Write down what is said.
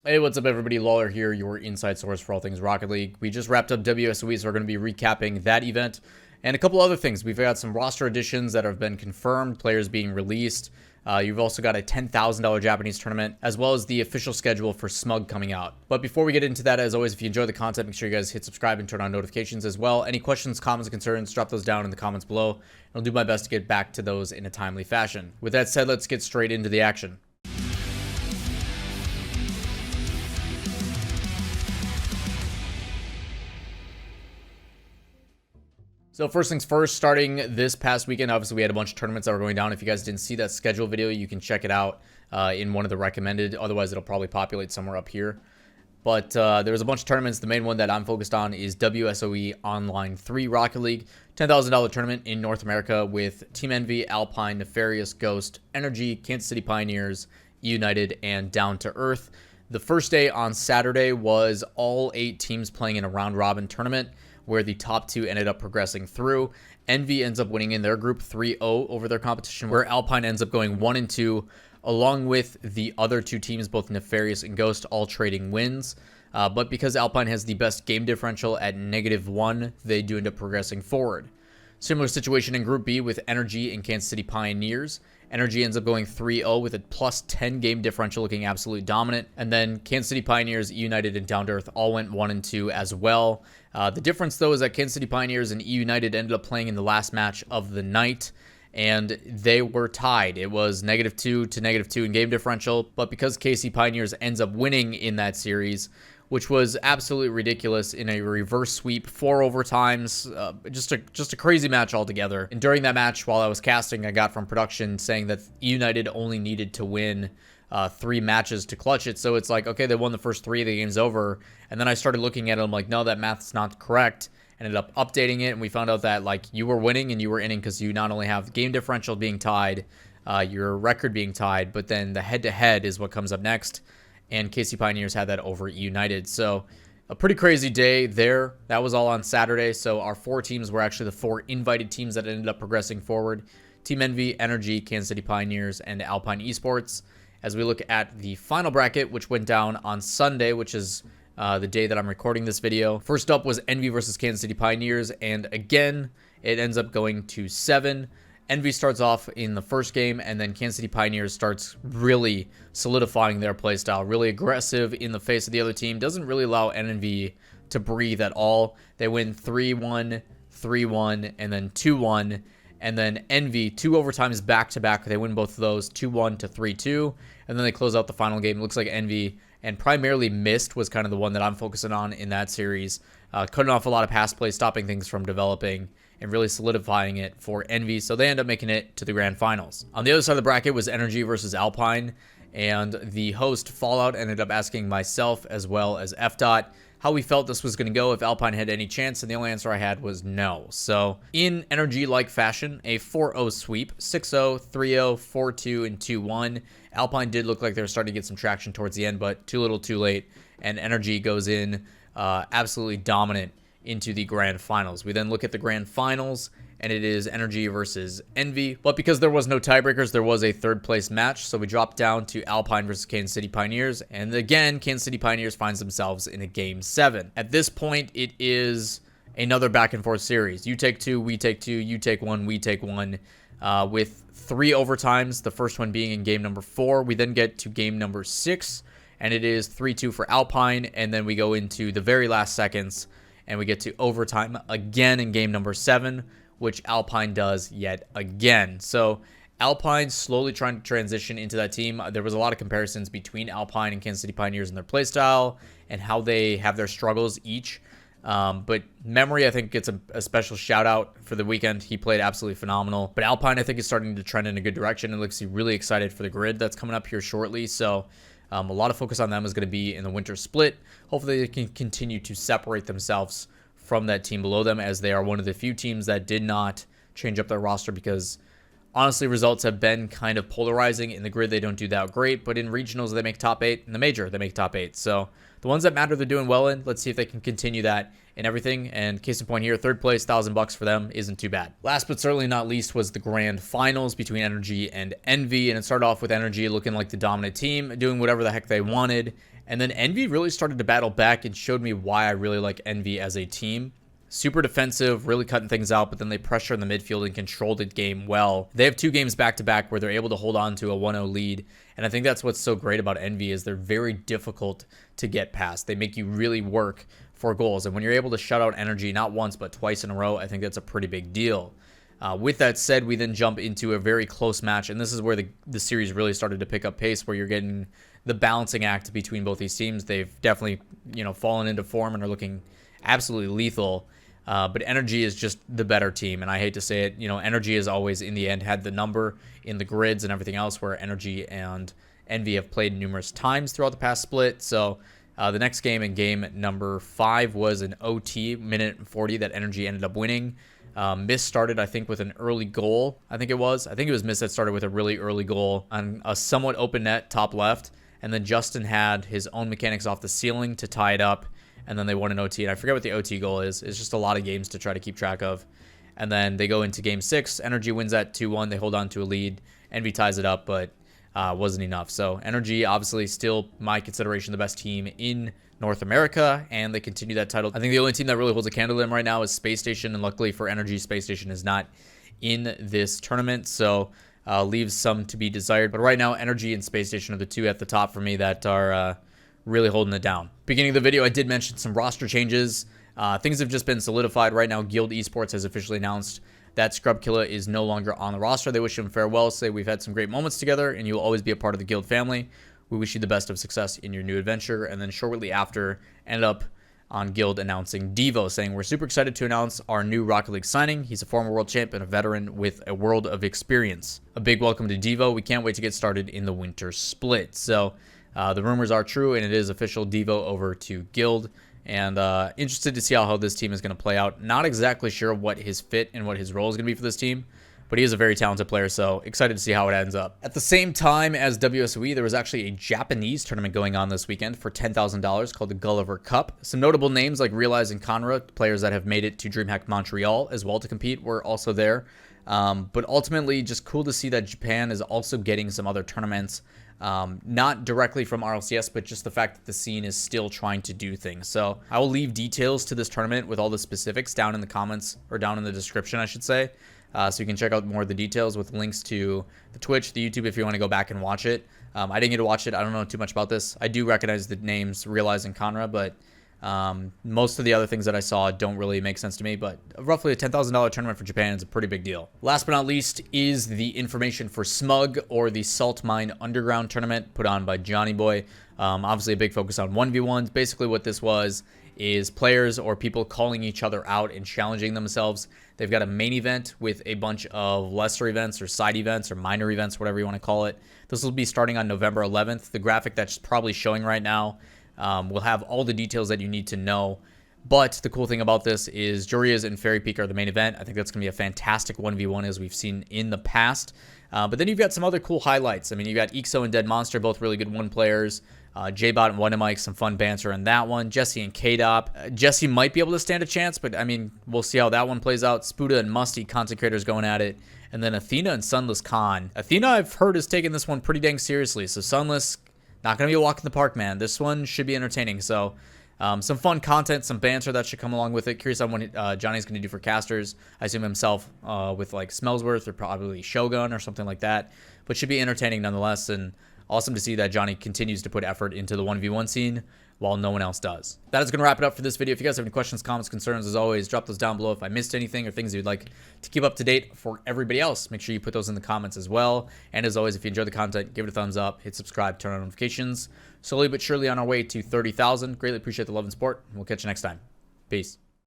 Hey, what's up everybody? Lawler here, your inside source for all things Rocket League. We just wrapped up WSOE, so we're going to be recapping that event and a couple other things. We've got some roster additions that have been confirmed, players being released. You've also got a $10,000 Japanese tournament, as well as the official schedule for SMUG coming out. But before we get into that, as always, if you enjoy the content, make sure you guys hit subscribe and turn on notifications as well. Any questions, comments, concerns, drop those down in the comments below, and I'll do my best to get back to those in a timely fashion. With that said, let's get straight into the action. So first things first, starting this past weekend, obviously we had a bunch of tournaments that were going down. If you guys didn't see that schedule video, you can check it out in one of the recommended. Otherwise, it'll probably populate somewhere up here. But there was a bunch of tournaments. The main one that I'm focused on is WSOE Online III Rocket League. $10,000 tournament in North America with Team Envy, Alpine, Nefarious, Ghost, Energy, Kansas City Pioneers, United, and Down to Earth. The first day on Saturday was all 8 teams playing in a round-robin tournament, where the top 2 ended up progressing through. Envy ends up winning in their group 3-0 over their competition, where Alpine ends up going 1-2, along with the other 2 teams, both Nefarious and Ghost, all trading wins. But because Alpine has the best game differential at -1, they do end up progressing forward. Similar situation in Group B with Energy and Kansas City Pioneers. Energy ends up going 3-0 with a +10 game differential, looking absolutely dominant. And then Kansas City Pioneers, United, and Down to Earth all went 1-2 as well. The difference, though, is that Kansas City Pioneers and United ended up playing in the last match of the night, and they were tied. It was -2 to -2 in game differential, but because KC Pioneers ends up winning in that series, which was absolutely ridiculous in a reverse sweep, 4 overtimes, just a crazy match altogether. And during that match, while I was casting, I got from production saying that United only needed to win 3 matches to clutch it. So it's like, okay, they won the first 3, the game's over. And then I started looking at it, I'm like, no, that math's not correct. Ended up updating it, and we found out that like you were winning and you were inning because you not only have game differential being tied, your record being tied, but then the head-to-head is what comes up next. And KC Pioneers had that over United. So a pretty crazy day there. That was all on Saturday. So our 4 teams were actually the 4 invited teams that ended up progressing forward. Team Envy, Energy, Kansas City Pioneers, and Alpine Esports. As we look at the final bracket, which went down on Sunday, which is the day that I'm recording this video. First up was Envy versus Kansas City Pioneers. And again, it ends up going to 7. Envy starts off in the first game, and then Kansas City Pioneers starts really solidifying their playstyle, really aggressive in the face of the other team. Doesn't really allow Envy to breathe at all. They win 3-1, 3-1, and then 2-1. And then Envy, 2 overtimes back-to-back. They win both of those, 2-1 to 3-2. And then they close out the final game. It looks like Envy, and primarily Mist was kind of the one that I'm focusing on in that series. Cutting off a lot of pass plays, stopping things from developing, and really solidifying it for Envy. So they end up making it to the grand finals. On the other side of the bracket was Energy versus Alpine, and the host Fallout ended up asking myself as well as FDOT how we felt this was going to go, if Alpine had any chance, and the only answer I had was no. So in Energy-like fashion, a 4-0 sweep, 6-0, 3-0, 4-2, and 2-1. Alpine did look like they were starting to get some traction towards the end, but too little too late, and Energy goes in absolutely dominant into the grand finals. We then look at the grand finals, and it is Energy versus Envy. But because there was no tiebreakers, there was a 3rd place match. So we dropped down to Alpine versus Kansas City Pioneers. And again, Kansas City Pioneers finds themselves in a game 7. At this point, it is another back and forth series. You take 2, we take 2, you take 1, we take 1, with 3 overtimes, the first one being in game number 4. We then get to game number 6, and it is 3-2 for Alpine. And then we go into the very last seconds, and we get to overtime again in game number 7, which Alpine does yet again. So Alpine slowly trying to transition into that team. There was a lot of comparisons between Alpine and Kansas City Pioneers in their playstyle and how they have their struggles each. But Memory, I think, gets a special shout out for the weekend. He played absolutely phenomenal. But Alpine, I think, is starting to trend in a good direction. It looks really excited for the grid that's coming up here shortly. So a lot of focus on them is going to be in the winter split. Hopefully they can continue to separate themselves from that team below them, as they are one of the few teams that did not change up their roster, because honestly, results have been kind of polarizing. In the grid, they don't do that great, but in regionals, they make top 8. In the major, they make top 8. So the ones that matter, they're doing well in. Let's see if they can continue that in everything. And case in point here, 3rd place, $1,000 for them isn't too bad. Last but certainly not least was the grand finals between Energy and Envy. And it started off with Energy looking like the dominant team, doing whatever the heck they wanted. And then Envy really started to battle back and showed me why I really like Envy as a team. Super defensive, really cutting things out, but then they pressure in the midfield and control the game well. They have 2 games back-to-back where they're able to hold on to a 1-0 lead, and I think that's what's so great about Envy is they're very difficult to get past. They make you really work for goals, and when you're able to shut out Energy not once but twice in a row, I think that's a pretty big deal. With that said, we then jump into a very close match, and this is where the series really started to pick up pace, where you're getting the balancing act between both these teams. They've definitely, fallen into form and are looking absolutely lethal. But Energy is just the better team, and I hate to say it, Energy has always, in the end, had the number in the grids and everything else, where Energy and Envy have played numerous times throughout the past split. So the next game, in game number 5, was an OT, minute 40, that Energy ended up winning. Miss started, I think, with an early goal. I think it was Miss that started with a really early goal on a somewhat open net, top left, and then Justin had his own mechanics off the ceiling to tie it up. And then they won an OT, and I forget what the OT goal is. It's just a lot of games to try to keep track of. And then they go into game 6. Energy wins that 2-1. They hold on to a lead. Envy ties it up, but wasn't enough. So Energy, obviously, still my consideration the best team in North America, and they continue that title. I think the only team that really holds a candle to them right now is Space Station, and luckily for Energy, Space Station is not in this tournament, so leaves some to be desired. But right now, Energy and Space Station are the 2 at the top for me that are really holding it down. Beginning of the video, I did mention some roster changes. Things have just been solidified. Right now, Guild Esports has officially announced that Scrubkilla is no longer on the roster. They wish him farewell, say we've had some great moments together, and you will always be a part of the Guild family. We wish you the best of success in your new adventure. And then shortly after, ended up on Guild announcing Deevo, saying we're super excited to announce our new Rocket League signing. He's a former world champ and a veteran with a world of experience. A big welcome to Deevo. We can't wait to get started in the winter split. So the rumors are true, and it is official. Deevo over to Guild, and interested to see how this team is going to play out. Not exactly sure what his fit and what his role is going to be for this team, but he is a very talented player, so excited to see how it ends up. At the same time as WSOE, there was actually a Japanese tournament going on this weekend for $10,000 called the Gulliver Cup. Some notable names like Realize and Conra, players that have made it to DreamHack Montreal as well to compete, were also there. But ultimately, just cool to see that Japan is also getting some other tournaments. Not directly from RLCS, but just the fact that the scene is still trying to do things. So I will leave details to this tournament with all the specifics down in the comments, or down in the description, I should say. So you can check out more of the details with links to the Twitch, the YouTube, if you want to go back and watch it. I didn't get to watch it. I don't know too much about this. I do recognize the names Realize and Conra, but most of the other things that I saw don't really make sense to me, but roughly a $10,000 tournament for Japan is a pretty big deal. Last but not least is the information for SMUG, or the Salt Mine Underground tournament put on by Johnny Boy. Obviously a big focus on 1v1s. Basically what this was is players or people calling each other out and challenging themselves. They've got a main event with a bunch of lesser events or side events or minor events, whatever you want to call it. This will be starting on November 11th. The graphic that's probably showing right now will have all the details that you need to know. But the cool thing about this is Joria's and Fairy Peak are the main event. I think that's going to be a fantastic 1v1 as we've seen in the past. But then you've got some other cool highlights. I mean, you've got Ixo and Dead Monster, both really good 1 players. J-Bot and Wondamike, some fun banter in that one. Jesse and K-Dop. Jesse might be able to stand a chance, but I mean, we'll see how that one plays out. Spuda and Musty, content creators going at it. And then Athena and Sunless Khan. Athena, I've heard, has taken this one pretty dang seriously. So Sunless, not going to be a walk in the park, man. This one should be entertaining. So some fun content, some banter that should come along with it. Curious on what Johnny's going to do for casters. I assume himself with like Smellsworth or probably Shogun or something like that. But should be entertaining nonetheless. And awesome to see that Johnny continues to put effort into the 1v1 scene while no one else does. That is going to wrap it up for this video. If you guys have any questions, comments, concerns, as always, drop those down below. If I missed anything or things you'd like to keep up to date for everybody else, make sure you put those in the comments as well. And as always, if you enjoyed the content, give it a thumbs up, hit subscribe, turn on notifications. Slowly but surely on our way to 30,000. Greatly appreciate the love and support. We'll catch you next time. Peace.